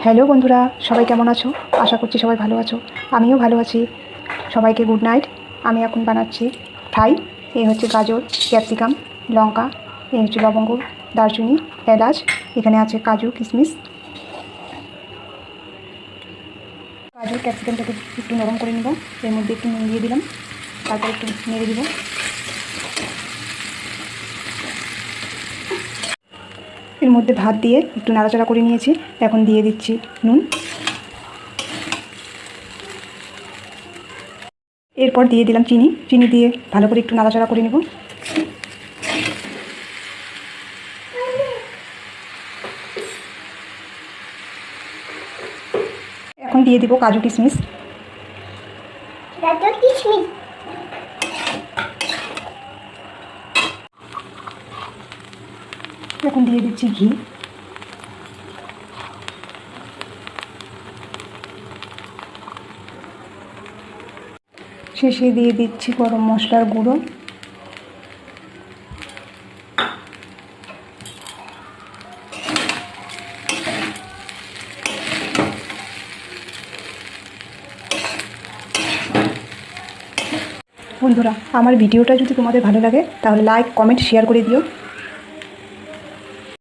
Hello বন্ধুরা, সবাই কেমন আছো? আশা করছি সবাই ভালো আছো। আমিও ভালো আছি। সবাইকে গুড নাইট। আমি এখন বানাচ্ছি ফ্রাই। এই হচ্ছে গাজর, ক্যাপসিকাম, লঙ্কা, এই হচ্ছে লবঙ্গ, দারচিনি, এলাচ, এখানে আছে কাজু, কিশমিশ। গাজর ক্যাপসিকামটাকে একটু নরম করে নেব। এর মধ্যে একটু নুন দিয়ে দিলাম, তারপর একটু নেড়ে দিব। এর মধ্যে ভাত দিয়ে একটু নাড়াচাড়া করে নিয়েছি। এখন দিয়ে দিচ্ছি নুন। এরপর দিয়ে দিলাম চিনি। চিনি দিয়ে ভালো করে একটু নাড়াচাড়া করে নেব। এখন দিয়ে দিব কাজু কিশমিশ। এখন দিয়ে দিচ্ছি ঘি। শেষে দিয়ে দিচ্ছি গরম মশলার গুঁড়ো। বন্ধুরা, আমার ভিডিওটা যদি তোমাদের ভালো লাগে তাহলে লাইক, কমেন্ট, শেয়ার করে দিও।